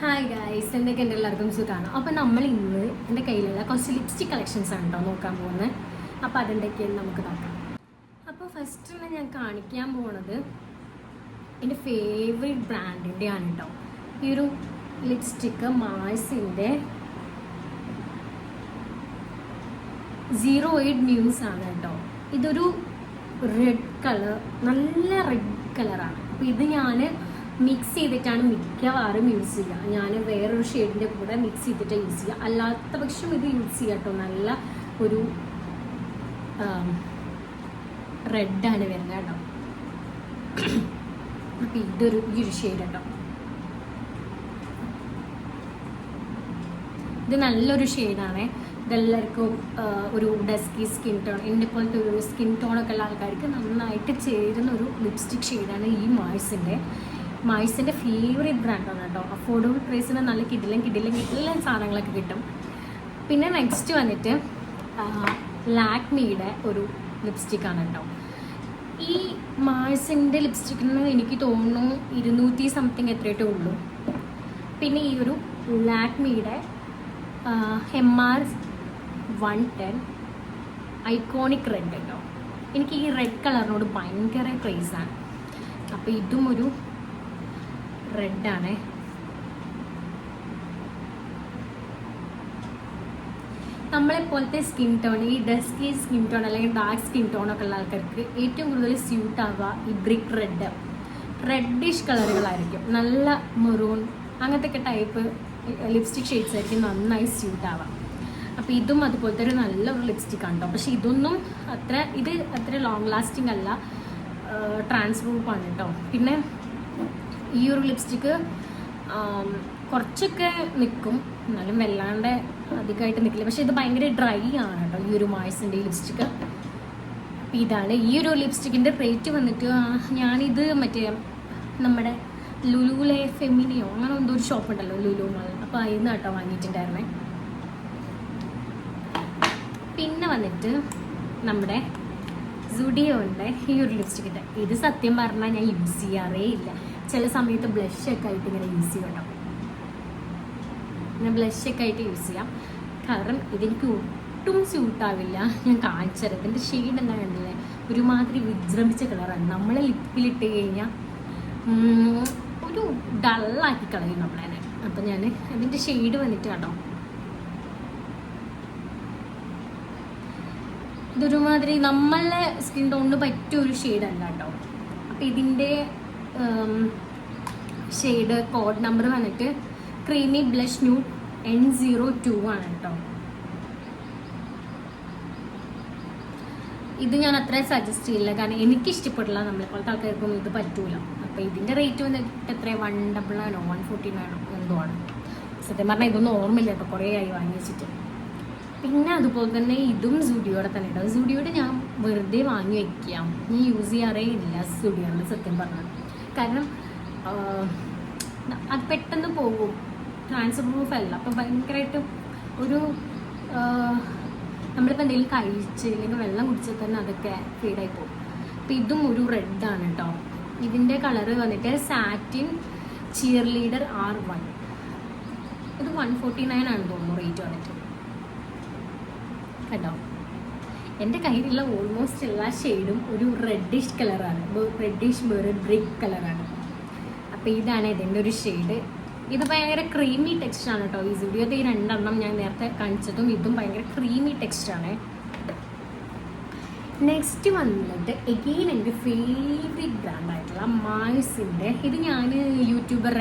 Hi guys, എന്തൊക്കെയുണ്ട്? എല്ലാവർക്കും സുഖമാണ്. അപ്പോൾ നമ്മൾ ഇന്ന് എൻ്റെ കയ്യിലുള്ള കുറച്ച് ലിപ്സ്റ്റിക് കളക്ഷൻസ് ആണ് കേട്ടോ നോക്കാൻ പോകുന്നത്. അപ്പോൾ അതെന്തൊക്കെയെന്ന് നമുക്ക് നോക്കാം. അപ്പോൾ ഫസ്റ്റ് ഞാൻ കാണിക്കാൻ പോകുന്നത് എൻ്റെ ഫേവറേറ്റ് ബ്രാൻഡിൻ്റെ ആണ് കേട്ടോ. ഈ ഒരു ലിപ്സ്റ്റിക്ക് മാഴ്സിൻ്റെ 08 ന്യൂസ് ആണ് കേട്ടോ. ഇതൊരു റെഡ് കളർ, നല്ല റെഡ് കളറാണ്. അപ്പോൾ ഇത് ഞാൻ മിക്സ് ചെയ്തിട്ടാണ് മിക്കവാറും യൂസ് ചെയ്യുക. ഞാൻ വേറൊരു ഷെയ്ഡിൻ്റെ കൂടെ മിക്സ് ചെയ്തിട്ട് യൂസ് ചെയ്യുക. അല്ലാത്ത പക്ഷം ഇത് യൂസ് ചെയ്യുക കേട്ടോ. നല്ല ഒരു റെഡാണ് വരുന്നത് കേട്ടോ. അപ്പം ഈ ഒരു ഷെയ്ഡ് കേട്ടോ. ഇത് നല്ലൊരു ഷെയ്ഡാണ്. ഇതെല്ലാവർക്കും ഒരു ഡസ്കി സ്കിൻ ടോൺ, എൻ്റെ പോലത്തെ ഒരു സ്കിൻ ടോണൊക്കെ ഉള്ള ആൾക്കാർക്ക് നന്നായിട്ട് ചേരുന്ന ഒരു ലിപ്സ്റ്റിക് ഷെയ്ഡാണ് ഈ മാഴ്സിൻ്റെ ഫേവറേറ്റ് ബ്രാൻഡാണ് കേട്ടോ. അഫോർഡബിൾ പ്രൈസിന് നല്ല കിടിലൻ സാധനങ്ങളൊക്കെ കിട്ടും. പിന്നെ നെക്സ്റ്റ് വന്നിട്ട് ലാക്മിയുടെ ഒരു ലിപ്സ്റ്റിക്കാണ് കേട്ടോ. ഈ മാഴ്സിൻ്റെ ലിപ്സ്റ്റിക്കിന് എനിക്ക് തോന്നുന്നു 200 സംതിങ് എത്രയായിട്ടേ ഉള്ളൂ. പിന്നെ ഈ ഒരു ലാക്മിയുടെ MR 110 ഐക്കോണിക് റെഡ് കേട്ടോ. എനിക്ക് ഈ റെഡ് കളറിനോട് ഭയങ്കര ക്രേസാണ്. അപ്പോൾ ഇതും ഒരു റെഡാണ്. നമ്മളെപ്പോലത്തെ സ്കിൻ ടോൺ, ഈ ഡസ്കി സ്കിൻ ടോൺ അല്ലെങ്കിൽ ഡാർക്ക് സ്കിൻ ടോണൊക്കെ ഉള്ള ആൾക്കാർക്ക് ഏറ്റവും കൂടുതൽ സ്യൂട്ട് ആവുക ഈ ബ്രിക്ക് റെഡിഷ് കളറുകളായിരിക്കും. നല്ല മെറൂൺ അങ്ങനത്തെ ടൈപ്പ് ലിപ്സ്റ്റിക് ഷെയ്ഡ്സ് ആയിരിക്കും നന്നായി സ്യൂട്ട് ആവാം. അപ്പോൾ ഇതും അതുപോലത്തെ ഒരു നല്ലൊരു ലിപ്സ്റ്റിക് ആണ് കേട്ടോ. പക്ഷേ ഇതൊന്നും അത്ര ലോങ് ലാസ്റ്റിംഗ് അല്ല, ട്രാൻസ്പ്രൂഫാണ് കേട്ടോ. പിന്നെ ഈ ഒരു ലിപ്സ്റ്റിക്ക് കുറച്ചൊക്കെ നിൽക്കും, എന്നാലും വല്ലാണ്ട് അധികമായിട്ട് നിൽക്കില്ല. പക്ഷേ ഇത് ഭയങ്കര ഡ്രൈ ആണ് കേട്ടോ ഈ ഒരു മാഴ്സിൻ്റെ ലിപ്സ്റ്റിക്ക്. ഇതാണ് ഈ ഒരു ലിപ്സ്റ്റിക്കിൻ്റെ റേറ്റ് വന്നിട്ട് ഞാനിത് മറ്റേ നമ്മുടെ ലുലുലെ ഫെമിനിയോ അങ്ങനെ എന്തോ ഒരു ഷോപ്പ് ഉണ്ടല്ലോ ലുലു മാൾ, അപ്പോൾ അതിൽ നിന്ന് കേട്ടോ വാങ്ങിയിട്ടുണ്ടായിരുന്നേ. പിന്നെ വന്നിട്ട് നമ്മുടെ സുഡിയോൻ്റെ ഈ ഒരു ലിപ്സ്റ്റിക്കിൻ്റെ ഇത് സത്യം പറഞ്ഞാൽ ഞാൻ യൂസ് ചെയ്യാറേ ഇല്ല. ചില സമയത്ത് ബ്ലഷൊക്കെ ആയിട്ട് ഇങ്ങനെ യൂസ് ചെയ്യും കേട്ടോ. ഞാൻ ബ്ലഷൊക്കെ ആയിട്ട് യൂസ് ചെയ്യാം, കാരണം ഇതെനിക്ക് ഒട്ടും സ്യൂട്ടാവില്ല. ഞാൻ കാണിച്ചത് ഇതിൻ്റെ ഷെയ്ഡ് എന്താ കണ്ടില്ലേ, ഒരുമാതിരി വിജൃംഭിച്ച കളറാണ്. നമ്മളെ ലിപ്പിലിട്ട് കഴിഞ്ഞാൽ ഒരു ഡള്ളാക്കി കളയും നമ്മളെ. അപ്പം ഞാൻ അതിൻ്റെ ഷെയ്ഡ് വന്നിട്ട് കേട്ടോ, ഇതൊരുമാതിരി നമ്മളെ സ്കിൻ ടോണിന് പറ്റിയ ഒരു ഷെയ്ഡല്ല കേട്ടോ. അപ്പം ഇതിൻ്റെ ഷെയ്ഡ് കോഡ് നമ്പർ വന്നിട്ട് ക്രീമി ബ്ലഷ് ന്യൂഡ് N02 ആണ് കേട്ടോ. ഇത് ഞാൻ അത്ര സജസ്റ്റ് ചെയ്യില്ല, കാരണം എനിക്ക് ഇഷ്ടപ്പെട്ടില്ല. നമ്മളെപ്പോലത്തെ ആൾക്കാർക്കും ഇത് പറ്റൂല. അപ്പോൾ ഇതിൻ്റെ റേറ്റ് വന്നിട്ട് എത്ര 199 149 എന്തോ ആണ്. സത്യം പറഞ്ഞാൽ ഇതൊന്നും ഓർമ്മയില്ല കേട്ടോ, കുറേ ആയി വാങ്ങി വെച്ചിട്ട്. പിന്നെ അതുപോലെ തന്നെ ഇതും സുഡിയോടെ തന്നെ ഉണ്ടാവും. സുഡിയോടെ ഞാൻ വെറുതെ വാങ്ങി വയ്ക്കാം, ഞാൻ യൂസ് ചെയ്യാറേ ഇല്ല സുഡിയോയിൽ സത്യം പറഞ്ഞാൽ. കാരണം അത് പെട്ടെന്ന് പോകും, ട്രാൻസ്ഫർ പ്രൂഫ് അല്ല. അപ്പോൾ ഭയങ്കരമായിട്ട് ഒരു നമ്മളിപ്പോൾ എന്തെങ്കിലും കഴിച്ച് അല്ലെങ്കിൽ വെള്ളം കുടിച്ചാൽ തന്നെ അതൊക്കെ ഫീഡായി പോകും. അപ്പോൾ ഇതും ഒരു റെഡാണ് കേട്ടോ. ഇതിൻ്റെ കളറ് വന്നിട്ട് സാറ്റിൻ ചിയർ ലീഡർ R1. ഇത് 149 ആണ് തോന്നുന്നു റേറ്റ് വന്നിട്ട് കേട്ടോ. എൻ്റെ കയ്യിലുള്ള ഓൾമോസ്റ്റ് എല്ലാ ഷെയ്ഡും ഒരു റെഡിഷ് കളറാണ്, റെഡിഷ് മെറൂൺ ബ്രിക്ക് കളറാണ്. അപ്പോൾ ഇതാണ് ഇതിൻ്റെ ഒരു ഷെയ്ഡ്. ഇത് ഭയങ്കര ക്രീമി ടെക്സ്റ്റാണ് കേട്ടോ. ഈ സുഡിയോത്തെ ഈ രണ്ടെണ്ണം ഞാൻ നേരത്തെ കാണിച്ചതും ഇതും ഭയങ്കര ക്രീമി ടെക്സ്റ്റാണ്. നെക്സ്റ്റ് വന്നിട്ട് എഗെയിൻ എൻ്റെ ഫേവറേറ്റ് ബ്രാൻഡായിട്ടുള്ള മാഴ്സിൻ്റെ ഇത് ഞാൻ യൂട്യൂബർ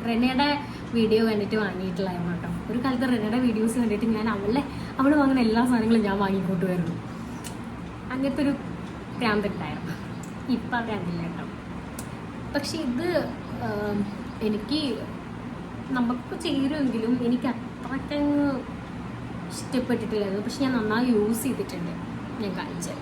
റെനയുടെ വീഡിയോ കണ്ടിട്ട് വാങ്ങിയിട്ടുള്ളതായിരുന്നു കേട്ടോ. ഒരു കാലത്ത് റെനയുടെ വീഡിയോസ് കണ്ടിട്ട് ഞാൻ അവൾ വാങ്ങുന്ന എല്ലാ സാധനങ്ങളും ഞാൻ വാങ്ങിക്കൊണ്ട് വരുന്നു. അങ്ങനത്തെ ഒരു ഭ്രാന്തുണ്ടായിരുന്നു. ഇപ്പം ആ ഭ്രാന്തില്ല കേട്ടോ. പക്ഷെ ഇത് എനിക്ക് നമുക്ക് ചേരുമെങ്കിലും എനിക്ക് അത്രയ്ക്കങ്ങ് ഇഷ്ടപ്പെട്ടിട്ടില്ലായിരുന്നു. പക്ഷെ ഞാൻ നന്നായി യൂസ് ചെയ്തിട്ടുണ്ട്. ഞാൻ കാണിച്ചത്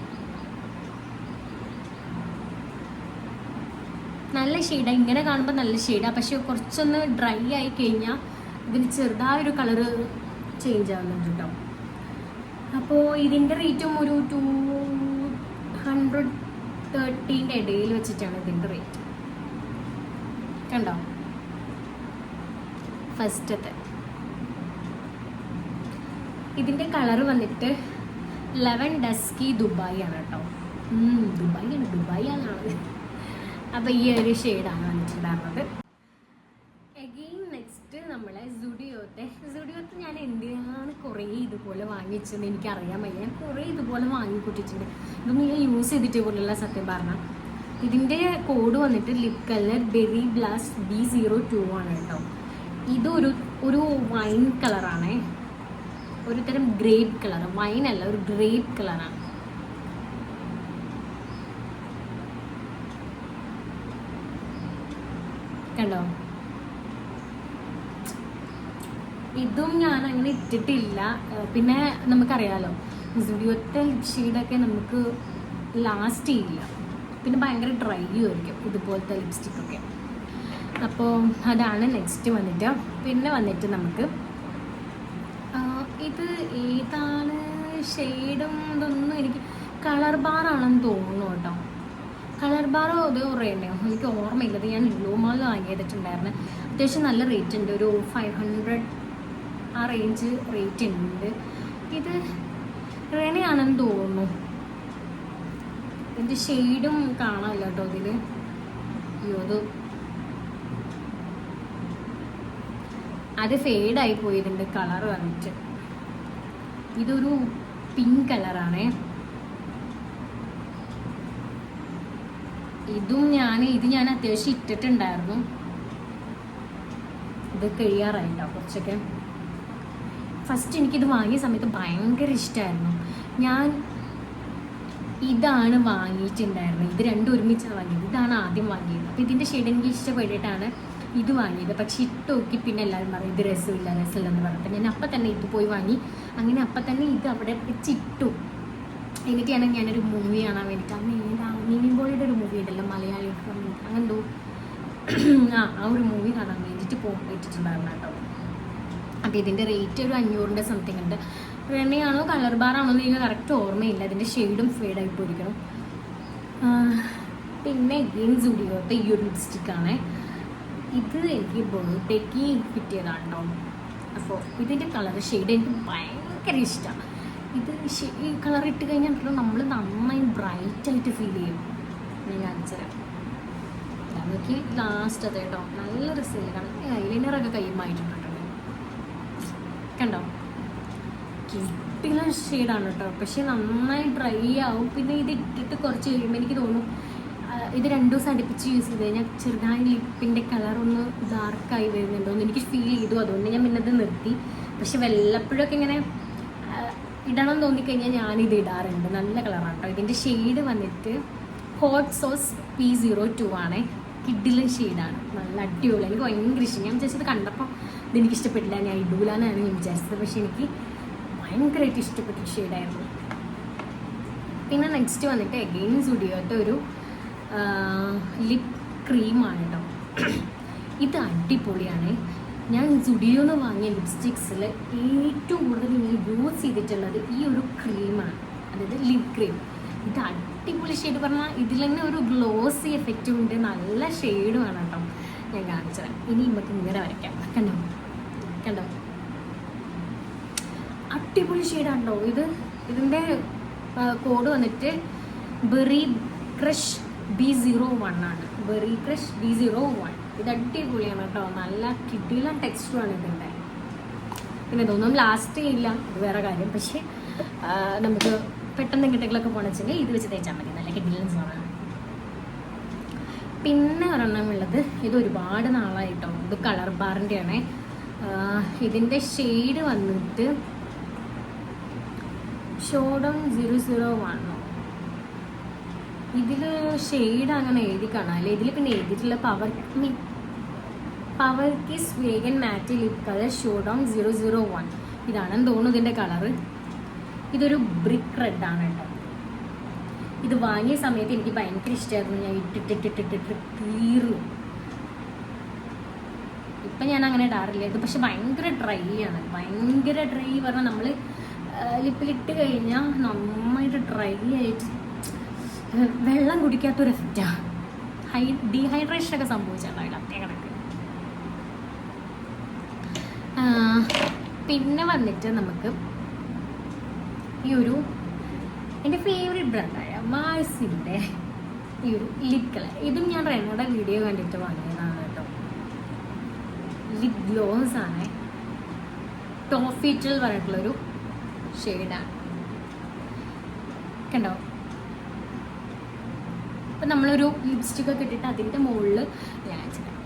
നല്ല ഷെയ്ഡാണ്. ഇങ്ങനെ കാണുമ്പോൾ നല്ല ഷെയ്ഡാണ്, പക്ഷെ കുറച്ചൊന്ന് ഡ്രൈ ആയി കഴിഞ്ഞാൽ ഇതിന് ചെറുതായൊരു കളറ് ചേഞ്ച് ആവുന്നുണ്ട് കേട്ടോ. അപ്പോൾ ഇതിൻ്റെ റേറ്റും ഒരു 230 ഇടയിൽ വെച്ചിട്ടാണ് ഇതിൻ്റെ റേറ്റ് കണ്ടോ. ഫസ്റ്റത്തെ. ഇതിൻ്റെ കളർ വന്നിട്ട് 11 ഡസ്കി ദുബായ് ആണ് കേട്ടോ. ദുബായ് ആണ്. അപ്പോൾ ഈ ഒരു ഷെയ്ഡാണ് വന്നിട്ടുണ്ടായിരുന്നത്. എഗെയിൻ നെക്സ്റ്റ് നമ്മളെ സുഡിയോത്തെ ഞാൻ എന്തിനാണ് കുറേ ഇതുപോലെ വാങ്ങിച്ചത് എനിക്കറിയാൻ വയ്യ. ഞാൻ കുറേ ഇതുപോലെ വാങ്ങിക്കൊട്ടിട്ടുണ്ട്. ഇതൊന്നും ഞാൻ യൂസ് ചെയ്തിട്ട് പോലുള്ള സത്യം പറഞ്ഞാൽ. ഇതിൻ്റെ കോഡ് വന്നിട്ട് lip colour berry blast B02 ആണ് കേട്ടോ. ഇതൊരു വൈൻ കളറാണേ, ഒരു തരം ഗ്രേപ്പ് കളർ. വൈനല്ല, ഒരു ഗ്രേപ്പ് കളറാണ്. കണ്ടോ? ഇതും ഞാൻ അങ്ങനെ ഇട്ടിട്ടില്ല. പിന്നെ നമുക്കറിയാലോ സുഡിയോത്തെ ലിപ് ഷെയ്ഡൊക്കെ നമുക്ക് ലാസ്റ്റ് ചെയ്യില്ല, പിന്നെ ഭയങ്കര ഡ്രൈ ആയിരിക്കും ഇതുപോലത്തെ ലിപ്സ്റ്റിക്കൊക്കെ. അപ്പോൾ അതാണ് നെക്സ്റ്റ് വന്നിട്ട്. പിന്നെ വന്നിട്ട് നമുക്ക് ഇത് ഏതാണ് ഷെയ്ഡും ഇതൊന്നും എനിക്ക് കളർ ബാറാണെന്ന് തോന്നുന്നു കേട്ടോ. കളർ ബാറോ അതോ റെനയോ എനിക്ക് ഓർമ്മയില്ലത്. ഞാൻ ലുലുമാളിൽ വാങ്ങിയിട്ടുണ്ടായിരുന്നു. അത്യാവശ്യം നല്ല റേറ്റ് ഉണ്ട്, ഒരു 500 ആ റേഞ്ച് റേറ്റ് ഉണ്ട്. ഇത് റെനയാണെന്ന് തോന്നുന്നു. ഇതിൻ്റെ ഷെയ്ഡും കാണാമല്ലോ കേട്ടോ ഇതിൽ. അത് ഫെയ്ഡായി പോയതിൻ്റെ കളർ വന്നിട്ട്. ഇതൊരു പിങ്ക് കളറാണേ. ഇത് ഞാൻ അത്യാവശ്യം ഇട്ടിട്ടുണ്ടായിരുന്നു. ഇത് കഴിയാറായിട്ടോ കുറച്ചൊക്കെ. ഫസ്റ്റ് എനിക്കിത് വാങ്ങിയ സമയത്ത് ഭയങ്കര ഇഷ്ടമായിരുന്നു. ഞാൻ ഇതാണ് വാങ്ങിയിട്ടുണ്ടായിരുന്നത്. ഇത് രണ്ടും ഒരുമിച്ചാണ് വാങ്ങിയത്. ഇതാണ് ആദ്യം വാങ്ങിയത്. അപ്പോൾ ഇതിൻ്റെ ഷെയ്ഡ് എനിക്ക് ഇഷ്ടപ്പെട്ടിട്ടാണ് ഇത് വാങ്ങിയത്. പക്ഷെ ഇട്ട് നോക്കി പിന്നെ എല്ലാവരും പറയും ഇത് രസമില്ലെന്ന് പറഞ്ഞപ്പോൾ ഞാൻ അപ്പം തന്നെ ഇത് പോയി വാങ്ങി. അങ്ങനെ അപ്പം തന്നെ ഇത് അവിടെ വെച്ചിട്ടു. എന്നിട്ടാണ് ഞാനൊരു മൂവി കാണാൻ വേണ്ടിയിട്ട്, അന്ന് നിവിൻ പോളിയുടെ ഒരു മൂവി ഉണ്ടല്ലോ മലയാളി, അങ്ങനെന്തോ ആ ഒരു മൂവി കാണാൻ വേണ്ടിയിട്ട് പോയിട്ടുണ്ടായിരുന്നു കേട്ടോ. അപ്പോൾ ഇതിൻ്റെ റേറ്റ് ഒരു 500 സംതിങ് ഉണ്ട്. റെനയാണോ കളർ ബാറാണോ എന്ന് എനിക്ക് കറക്റ്റ് ഓർമ്മയില്ല. അതിൻ്റെ ഷെയ്ഡും ഫെയ്ഡായി പോയിരിക്കണം. പിന്നെ എഗെയിൻ സുഡിയോത്തെ ഈ ഒരു ലിപ്സ്റ്റിക്കാണ്. ഇത് എനിക്ക് ബർത്ത്ഡേക്ക് കിട്ടിയതാണ് കേട്ടോ. അപ്പോൾ ഇതിൻ്റെ കളർ ഷെയ്ഡ് എനിക്ക് ഭയങ്കര ഇഷ്ടമാണ്. ഇത് ഈ കളർ ഇട്ട് കഴിഞ്ഞാൽ നമ്മൾ നന്നായി ബ്രൈറ്റായിട്ട് ഫീൽ ചെയ്യും. ഞാൻ കാണിച്ചുതരാം. നമുക്ക് ലാസ്റ്റ് അത് കേട്ടോ നല്ല രസമാണ്. ഐലൈനറൊക്കെ കൈമായിട്ടുണ്ട് കണ്ടോ. കിട്ടിയ ഷെയ്ഡാണ് കേട്ടോ. പക്ഷെ നന്നായി ഡ്രൈ ആവും. പിന്നെ ഇത് ഇട്ടിട്ട് കുറച്ച് കഴിയുമ്പോൾ എനിക്ക് തോന്നും ഇത് 2 ദിവസം അടുപ്പിച്ച് യൂസ് ചെയ്ത് കഴിഞ്ഞാൽ ചെറുതായി ലിപ്പിൻ്റെ കളറൊന്ന് ഡാർക്കായി വരുന്നുണ്ടോയെന്ന് എനിക്ക് ഫീൽ ചെയ്തു. അതുകൊണ്ട് ഞാൻ പിന്നെ അത് നിർത്തി. പക്ഷെ വല്ലപ്പോഴൊക്കെ ഇങ്ങനെ ഇടണം തോന്നിക്കഴിഞ്ഞാൽ ഞാനിത് ഇടാറുണ്ട്. നല്ല കളറാണ് കേട്ടോ. ഇതിൻ്റെ ഷെയ്ഡ് വന്നിട്ട് ഹോട്ട് സോസ് P02 ആണ്. കിഡിലെ ഷെയ്ഡാണ്, നല്ല അടിപൊളി. എനിക്ക് ഭയങ്കര ഇഷ്ടം. ഞാൻ വിചാരിച്ചത് കണ്ടപ്പോൾ ഇതെനിക്ക് ഇഷ്ടപ്പെട്ടില്ല, ഞാൻ ഇടൂലെന്നാണ് ഞാൻ വിചാരിച്ചത്. പക്ഷെ എനിക്ക് ഭയങ്കരമായിട്ട് ഇഷ്ടപ്പെട്ട ഷെയ്ഡായിരുന്നു. പിന്നെ നെക്സ്റ്റ് വന്നിട്ട് എഗെയിൻ സുഡിയോത്തെ ഒരു ലിപ് ക്രീമാണ് കേട്ടോ. ഇത് അടിപൊളിയാണ്. ഞാൻ സുഡിയോന്ന് വാങ്ങിയ ലിപ്സ്റ്റിക്സിൽ ഏറ്റവും കൂടുതൽ ഞാൻ യൂസ് ചെയ്തിട്ടുള്ളത് ഈ ഒരു ക്രീമാണ്, അതായത് ലിപ് ക്രീം. ഇത് അടിപൊളി ഷെയ്ഡ് പറഞ്ഞാൽ ഇതിൽ തന്നെ ഒരു ഗ്ലോസി എഫക്റ്റും ഉണ്ട്. നല്ല ഷെയ്ഡുമാണ് കേട്ടോ. ഞാൻ കാണിച്ചത്. ഇനി നമുക്ക് ഇങ്ങനെ വരയ്ക്കാം. കണ്ടോ അടിപൊളി ഷെയ്ഡാണല്ലോ ഇത്. ഇതിൻ്റെ കോഡ് വന്നിട്ട് ബെറി ക്രഷ് B01 ആണ്. Berry crush B01. ഇത് അടിപൊളിയാണ് കേട്ടോ. നല്ല കിടിലൻ ടെക്സ്റ്റുമാണ് ഇതിൻ്റെ. പിന്നെ ഇതൊന്നും ലാസ്റ്റ് ചെയ്യില്ല, അത് വേറെ കാര്യം. പക്ഷേ നമുക്ക് പെട്ടെന്ന് കിട്ടകളൊക്കെ പോകണമെങ്കിൽ ഇത് വെച്ച് തേച്ചാൽ മതി. നല്ല കിടിലൻ സാധനമാണ്. പിന്നെ ഒരെണ്ണമുള്ളത് ഇത് ഒരുപാട് നാളായിട്ടോ. ഇത് കളർ ബാറിൻ്റെയാണ്. ഇതിൻ്റെ ഷെയ്ഡ് വന്നിട്ട് ഷോഡം 001. ഇതിൽ ഷെയ്ഡ് അങ്ങനെ എഴുതി കാണാമല്ലേ. ഇതിൽ പിന്നെ എഴുതിയിട്ടുള്ള power kiss vegan matte lip colour ഷോഡം 001. ഇതാണെന്ന് തോന്നുന്നു ഇതിൻ്റെ കളറ്. ഇതൊരു ബ്രിക്ക് റെഡാണ് കേട്ടോ. ഇത് വാങ്ങിയ സമയത്ത് എനിക്ക് ഭയങ്കര ഇഷ്ടമായിരുന്നു. ഞാൻ ഇട്ടിട്ടിട്ടിട്ടിട്ട് തീർന്നു. ഇപ്പം ഞാൻ അങ്ങനെ ഇടാറില്ല ഇത്. പക്ഷെ ഭയങ്കര ഡ്രൈ ആണ്. ഭയങ്കര ഡ്രൈ പറഞ്ഞാൽ നമ്മൾ ലിപ്പിലിട്ട് കഴിഞ്ഞാൽ നന്നായിട്ട് ഡ്രൈ ആയിട്ട് വെള്ളം കുടിക്കാത്തൊരു എഫക്റ്റാണ്. ഡീഹൈഡ്രേഷനൊക്കെ സംഭവിച്ചിട്ടുണ്ടാവില്ല അതേ കണക്ക്. പിന്നെ വന്നിട്ട് നമുക്ക് ഈ ഒരു എൻ്റെ ഫേവറേറ്റ് ബ്രാൻഡായ മാഴ്സിൻ്റെ ഈ ഒരു ലിപ് കളർ. ഇതും ഞാൻ റെനയുടെ വീഡിയോ കണ്ടിട്ട് വാങ്ങിയതാണ് കേട്ടോ. ലിപ് ഗ്ലോസ് ആണ്, ടോഫിറ്റൽ പറഞ്ഞിട്ടുള്ളൊരു ഷെയ്ഡാണ്. കണ്ടോ? അപ്പം നമ്മളൊരു ലിപ്സ്റ്റിക്കൊക്കെ ഇട്ടിട്ട് അതിൻ്റെ മുകളിൽ ഞാൻ ചെയ്യാം.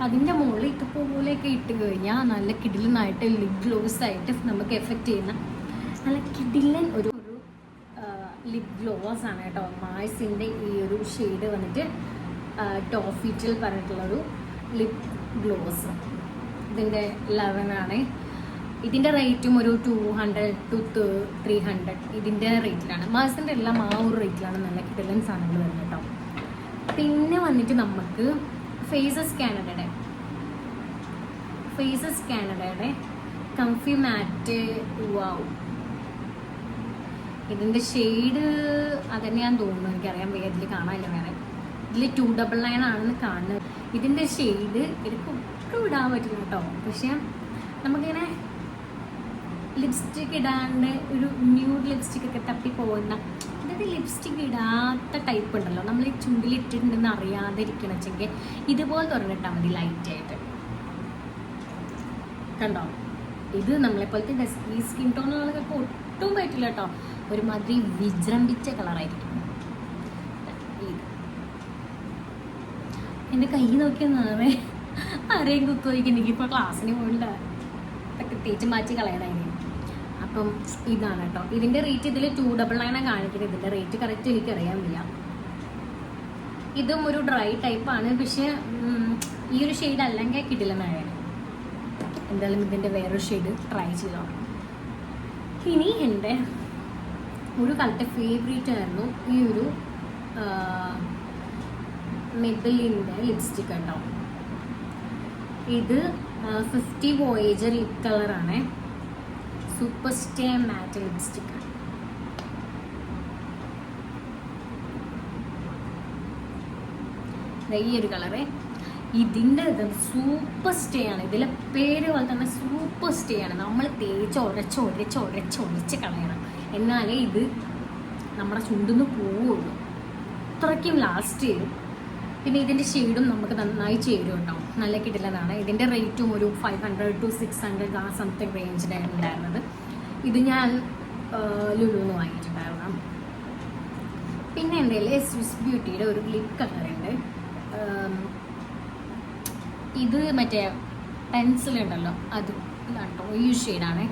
അതിൻ്റെ മുകളിൽ ഇതുപോലെയൊക്കെ ഇട്ട് കഴിഞ്ഞാൽ നല്ല കിടിലനായിട്ട് ലിപ് ഗ്ലോസ് ആയിട്ട് നമുക്ക് എഫക്റ്റ് ചെയ്യുന്ന നല്ല കിടിലൻ ഒരു ലിപ് ഗ്ലോസ് ആണ് കേട്ടോ. മാഴ്സിൻ്റെ ഈ ഒരു ഷെയ്ഡ് വന്നിട്ട് ടോഫിറ്റിൽ പറഞ്ഞിട്ടുള്ളൊരു ലിപ് ഗ്ലോസ്. ഇതിൻ്റെ 11 ആണ്. ഇതിൻ്റെ റേറ്റും ഒരു 200 to 300 ഇതിൻ്റെ റേറ്റിലാണ്. മാഴ്സിൻ്റെ എല്ലാം ആ ഒരു റേറ്റിലാണ് നല്ല കിടിലൻ സാധനങ്ങൾ വരുന്നത് കേട്ടോ. പിന്നെ വന്നിട്ട് നമുക്ക് ഫേസസ് കാനഡയുടെ കംഫി മാറ്റ് വാവ്. ഇതിൻ്റെ ഷെയ്ഡ് അതന്നെയാന്ന് തോന്നുന്നു, എനിക്കറിയാൻ വയ്യ, ഇതിൽ കാണാനില്ല വേറെ. ഇതിൽ 299 ആണെന്ന് കാണുന്നത്. ഇതിൻ്റെ ഷെയ്ഡ് എനിക്ക് ഒട്ടും ഇടാൻ പറ്റില്ല കേട്ടോ. പക്ഷെ നമുക്കിങ്ങനെ ലിപ്സ്റ്റിക്ക് ഇടാണ്ട് ഒരു ന്യൂഡ് ലിപ്സ്റ്റിക്കൊക്കെ തപ്പി പോകുന്ന, അതായത് ലിപ്സ്റ്റിക്ക് ഇടാത്ത ടൈപ്പ് ഉണ്ടല്ലോ, നമ്മൾ ഈ ചുണ്ടിലിട്ടിട്ടുണ്ടെന്ന് അറിയാതെ ഇരിക്കണമെങ്കിൽ ഇതുപോലെ തുറന്നിട്ടാൽ മതി ലൈറ്റായിട്ട്. കണ്ടോ? ഇത് നമ്മളെപ്പോലത്തെ ഈ സ്കിൻ ടോണുകൾക്കൊക്കെ ഒട്ടും പറ്റില്ല കേട്ടോ. ഒരുമാതിരി വിജൃംഭിച്ച കളറായിരിക്കും. ഇത് എൻ്റെ കൈ നോക്കിയാൽ നാളെ ആരെയും കുത്തുവയ്ക്കും. എനിക്കിപ്പോൾ ക്ലാസ്സിന് പോയില്ല, അതൊക്കെ തേച്ച് മാറ്റി കളയണമായിരുന്നു. അപ്പം ഇതാണ് കേട്ടോ. ഇതിൻ്റെ റേറ്റ് ഇതിൽ 299 കാണിക്കുന്നത്. ഇതിൻ്റെ റേറ്റ് കറക്റ്റ് എനിക്കറിയാൻ വയ്യ. ഇതും ഒരു ഡ്രൈ ടൈപ്പാണ്, പക്ഷേ ഈ ഒരു ഷെയ്ഡ് അല്ലെങ്കിൽ കിടിലനായാണ്. എന്തായാലും ഇതിൻ്റെ വേറൊരു ഷെയ്ഡ് ട്രൈ ചെയ്തോ. ഇനി എൻ്റെ ഒരു കാലത്തെ ഫേവറേറ്റ് ആയിരുന്നു ഈ ഒരു മെബലിൻ്റെ ലിപ്സ്റ്റിക് കേട്ടോ. ഇത് 50 വോയേജർ ലിപ് കളറാണ്. സൂപ്പർ സ്റ്റേ മാറ്റ് ലിപ്സ്റ്റിക്. ഈ ഒരു കളറ് ഇതിൻ്റെ ഇത് സൂപ്പർ സ്റ്റേ ആണ്. ഇതിലെ പേര് പോലെ തന്നെ സൂപ്പർ സ്റ്റേ ആണ്. നമ്മൾ തേച്ച് ഒരച്ച് കളയണം, എന്നാലേ ഇത് നമ്മുടെ ചുണ്ടിന്ന് പോവുള്ളൂ. അത്രയ്ക്കും ലാസ്റ്റ് ചെയ്യും. പിന്നെ ഇതിൻ്റെ ഷെയ്ഡും നമുക്ക് നന്നായി ചേരും കേട്ടോ. നല്ല കിടിലനാണ്. ഇതിൻ്റെ റേറ്റും ഒരു 500 to 600 ആ സംതിങ് റേഞ്ചിലാണ് ഉണ്ടായിരുന്നത്. ഇത് ഞാൻ ലുലുന്ന് വാങ്ങിയിട്ടുണ്ടായിരുന്നു. പിന്നെ എൻ്റെ കയ്യിൽ സ്വിസ് ബ്യൂട്ടിയുടെ ഒരു ലിപ് കളറുണ്ട്. ഇത് മറ്റേ പെൻസിൽ ഉണ്ടല്ലോ, അത് ഇതാട്ടോ. ഈ ഷെയ്ഡാണ്.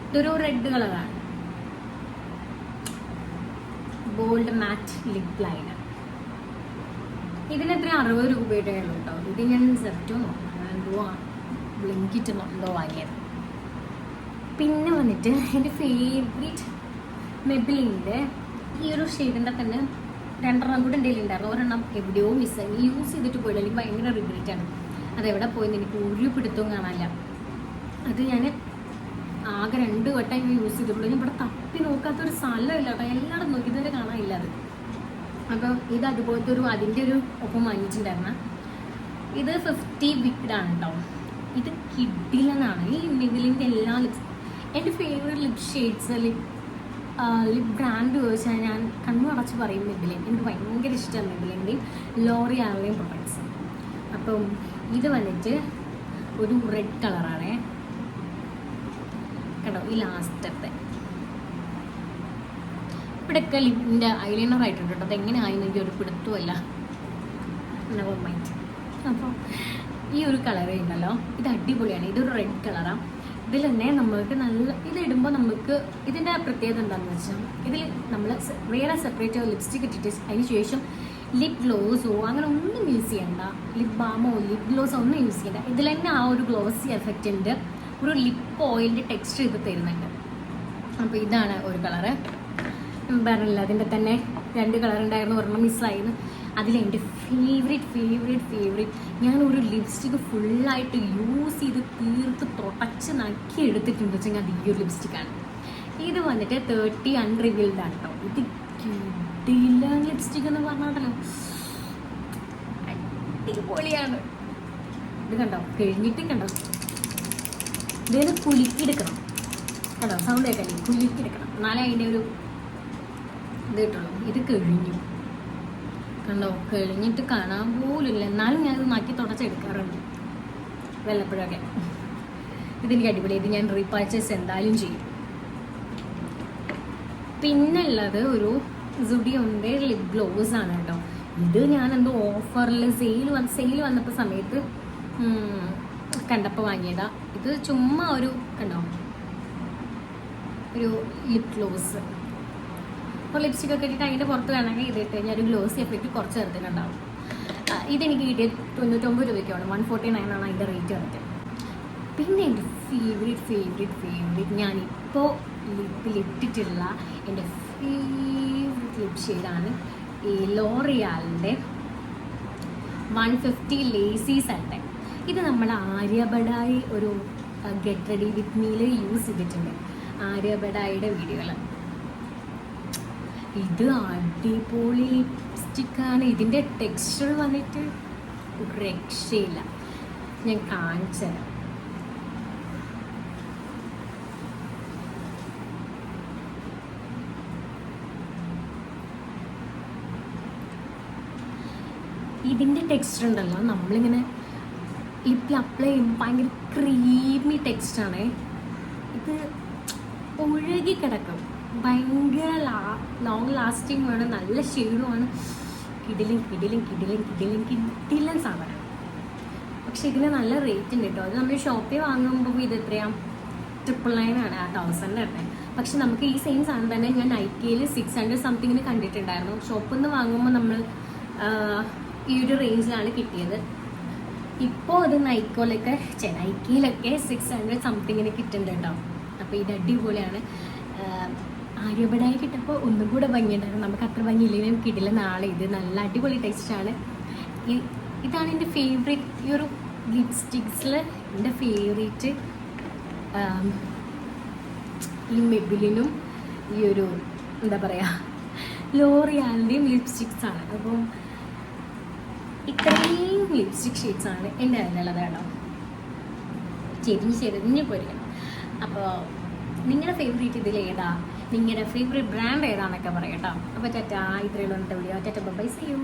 ഇതൊരു റെഡ് കളറാണ്. Gold matte lip liner. ഇതിനെത്ര 60 രൂപയുടെ ഉള്ളൂ കേട്ടോ. ഇത് ഞാൻ സെപ്റ്റോ എന്തോ ബ്ലിങ്കിറ്റ് എന്തോ വാങ്ങിയത്. പിന്നെ വന്നിട്ട് എൻ്റെ ഫേവറേറ്റ് മെബിലിൻ്റെ ഈ ഒരു ഷെയ്ഡിൻ്റെ തന്നെ 2 കൂടെ എൻ്റെ ഉണ്ടായിരുന്നു. ഒരെണ്ണം എവിടെയോ മിസ്സായി, യൂസ് ചെയ്തിട്ട് പോയില്ല. എനിക്ക് ഭയങ്കര റിഗ്രറ്റാണ്. അതെവിടെ പോയെന്ന് എനിക്ക് ഒരു പിടുത്തവും കാണാനില്ല. അത് ഞാൻ ആകെ 2 വട്ടം യൂസ് ചെയ്തിട്ടുള്ളൂ. ഞാൻ ഇവിടെ തപ്പി നോക്കാത്തൊരു സ്ഥലമില്ല കേട്ടോ. എല്ലായിടും നോക്കി ഇതുവരെ കാണാനില്ല അത്. അപ്പം ഇത് അതുപോലത്തെ അതിൻ്റെ ഒരു ഒപ്പം വാങ്ങിയിട്ടുണ്ടായിരുന്ന. ഇത് 50 വിക്ഡാണ് കേട്ടോ. ഇത് കിഡിലനാണ്. ഈ മെബിലിൻ്റെ എല്ലാ എൻ്റെ favourite lip shades lip brand ചോദിച്ചാൽ ഞാൻ കണ്ണു അടച്ച് പറയും മെബിലിൻ. എനിക്ക് ഭയങ്കര ഇഷ്ടമാണ് മെബിലിൻ്റെയും ലോറിയാലിൻ്റെയും പ്രൊഡക്ട്സ്. അപ്പം ഇത് വന്നിട്ട് ഒരു റെഡ് കളറാണേ കേട്ടോ. ഈ ലാസ്റ്റത്തെ ഇവിടെയൊക്കെ ലിപ്പിൻ്റെ ഐലൈനർ ആയിട്ടുണ്ട് കേട്ടോ. അതെങ്ങനെ ആയിരുന്നെങ്കിൽ ഒരു പിടുത്തുമല്ല. Never mind. അപ്പോൾ ഈ ഒരു കളറ് ഉണ്ടല്ലോ, ഇത് അടിപൊളിയാണ്. ഇതൊരു റെഡ് കളറാണ്. ഇതിൽ തന്നെ നമ്മൾക്ക് നല്ല ഇതിടുമ്പോൾ നമുക്ക് ഇതിൻ്റെ പ്രത്യേകത എന്താണെന്ന് വെച്ചാൽ ഇതിൽ നമ്മൾ വേറെ സെപ്പറേറ്റ് ലിപ്സ്റ്റിക് ഇട്ടിട്ട് അതിന് ശേഷം ലിപ് ഗ്ലോസോ അങ്ങനെ ഒന്നും യൂസ് ചെയ്യണ്ട. ലിപ് ബാമോ ലിപ് ഗ്ലോസോ ഒന്നും യൂസ് ചെയ്യണ്ട. ഇതിൽ തന്നെ ആ ഒരു ഗ്ലോസി എഫക്റ്റിൻ്റെ ഒരു ലിപ്പ് ഓയിലിൻ്റെ ടെക്സ്ചർ ഇത് തരുന്നുണ്ട്. അപ്പോൾ ഇതാണ് ഒരു കളറ്. പറഞ്ഞില്ല, അതിൻ്റെ തന്നെ 2 കളർ ഉണ്ടായിരുന്നു, ഒരെണ്ണം മിസ്സായിരുന്നു. അതിലെൻ്റെ ഫേവറേറ്റ് ഞാനൊരു ലിപ്സ്റ്റിക്ക് ഫുള്ളായിട്ട് യൂസ് ചെയ്ത് തീർത്ത് തുടച്ച് നക്കി എടുത്തിട്ടുണ്ട് വെച്ചെങ്കിൽ അത് ഈ ഒരു ലിപ്സ്റ്റിക്കാണ്. ഇത് വന്നിട്ട് 30 അൺറിവീൽഡ് ആണ് കേട്ടോ. ഇത് കിടിലൻ ലിപ്സ്റ്റിക് എന്ന് പറഞ്ഞാണ്ടല്ലോ, അടിപൊളിയാണ്. ഇത് കണ്ടോ, കഴിഞ്ഞിട്ട് കണ്ടോ, ഇതിന് കുലുക്കിയെടുക്കണം കണ്ടോ, സൗണ്ട് കേൾക്കല്ലേ, കുലുക്കിയെടുക്കണം, എന്നാലേ അതിൻ്റെ ഒരു ഇത് കിട്ടുള്ളൂ. ഇത് കഴിഞ്ഞു കണ്ടോ, കഴിഞ്ഞിട്ട് കാണാൻ പോലില്ല, എന്നാലും ഞാനിത് മാറ്റി തുടച്ചെടുക്കാറുണ്ട് വല്ലപ്പോഴൊക്കെ. ഇതെനിക്ക് അടിപൊളി, ഇത് ഞാൻ റീപർച്ചേസ് എന്തായാലും ചെയ്യും. പിന്നുള്ളത് ഒരു സുഡിയോൻ്റെ ലിപ് ഗ്ലോസ് ആണ് കേട്ടോ. ഇത് ഞാൻ എന്തോ ഓഫറിൽ സെയിൽ വന്നപ്പോൾ സമയത്ത് കണ്ടപ്പോൾ വാങ്ങിയതാ. ഇത് ചുമ്മാ ഒരു കണ്ടോ ഒരു ലിപ് ഗ്ലോസ്. അപ്പോൾ ലിപ്സ്റ്റിക് ഒക്കെ ഇട്ടിട്ട് അതിൻ്റെ പുറത്ത് വേണമെങ്കിൽ ഇതിട്ട് കഴിഞ്ഞാൽ ഒരു ഗ്ലോസി എഫക്റ്റ് കുറച്ച് നേരത്തിനുണ്ടാവും. ഇതെനിക്ക് കിട്ടിയത് 99 രൂപയ്ക്കാണ്, 149 ആണ് അതിൻ്റെ റേറ്റ് വന്നിട്ട്. പിന്നെ എൻ്റെ ഫേവറേറ്റ് ഞാനിപ്പോൾ ലിപ്പിലിട്ടിട്ടുള്ള എൻ്റെ ഫേവറേറ്റ് ലിപ് ഷെയ്ഡാണ് ഈ ലോറിയാലിൻ്റെ 150 ലേസി സൺഡേ. ഇത് നമ്മൾ ആര്യബഡായി ഒരു get ready with meal use ചെയ്തിട്ടുണ്ട്, ആര്യബഡായിയുടെ വീഡിയോകൾ. ഇത് അടിപൊളി ലിപ്സ്റ്റിക്കാണ്. ഇതിൻ്റെ ടെക്സ്ചർ വന്നിട്ട് ഒരു രക്ഷയില്ല. ഞാൻ കാണിച്ചുതരാം. ഇതിൻ്റെ ടെക്സ്ചർ ഉണ്ടല്ലോ, നമ്മളിങ്ങനെ ലിപ്പിൽ അപ്ലൈ ചെയ്യുമ്പോൾ ഭയങ്കര ക്രീമി ടെക്സ്റ്റാണ്. ഇത് ഒഴുകി കിടക്കും, ഭയങ്കര ലോങ് ലാസ്റ്റിംഗ് വേണം, നല്ല ഷെയ്ഡുമാണ്. കിടിലൻ സാധനം. പക്ഷെ ഇതിന് നല്ല റേറ്റ് ഉണ്ട് കേട്ടോ. അത് നമ്മൾ ഷോപ്പിൽ വാങ്ങുമ്പോൾ ഇത് എത്രയാണ്, 999 ആണ്, 1000 ആണ്. പക്ഷെ നമുക്ക് ഈ സെയിം സാധനം തന്നെ ഞാൻ നൈക്കയിൽ 600 സംതിങ്ങിന് കണ്ടിട്ടുണ്ടായിരുന്നു. ഷോപ്പിൽ നിന്ന് വാങ്ങുമ്പോൾ നമ്മൾ ഈ ഒരു റേഞ്ചിലാണ് കിട്ടിയത്. ഇപ്പോൾ അത് നൈക്കയിലൊക്കെ 600 സംതിങ്ങിന് കിട്ടുന്നുണ്ട് കേട്ടോ. അപ്പോൾ ഇത് അടിപൊളിയാണ്. ആര്യബഡായി കിട്ടപ്പോൾ ഒന്നും കൂടെ ഭംഗിയുണ്ടായിരുന്നു. നമുക്ക് അത്ര ഭംഗിയില്ലെങ്കിലും കിട്ടില്ല. നാളെ ഇത് നല്ല അടിപൊളി ടേസ്റ്റാണ്. ഇതാണ് എൻ്റെ ഫേവറേറ്റ്. ഈ ഒരു ലിപ്സ്റ്റിക്സിൽ എൻ്റെ ഫേവറേറ്റ് ഈ മെബിലിനും ഈ ഒരു എന്താ പറയുക ലോറിയാലിൻ്റെയും ലിപ്സ്റ്റിക്സാണ്. അപ്പം ഇത്രയും ലിപ്സ്റ്റിക് ഷെയ്ഡ്സാണ് എൻ്റെ അതിലുള്ളത് കേട്ടോ. ചെരിഞ്ഞ് പോരുകയാണ്. അപ്പോൾ നിങ്ങളുടെ ഫേവറേറ്റ് ഇതിൽ ഏതാ, നിങ്ങളുടെ ഫേവറേറ്റ് ബ്രാൻഡ് ഏതാണെന്നൊക്കെ പറയാം കേട്ടോ. അപ്പോൾ ടാറ്റാ, ഇത്രയുള്ള video. Ta-ta, bye, see U.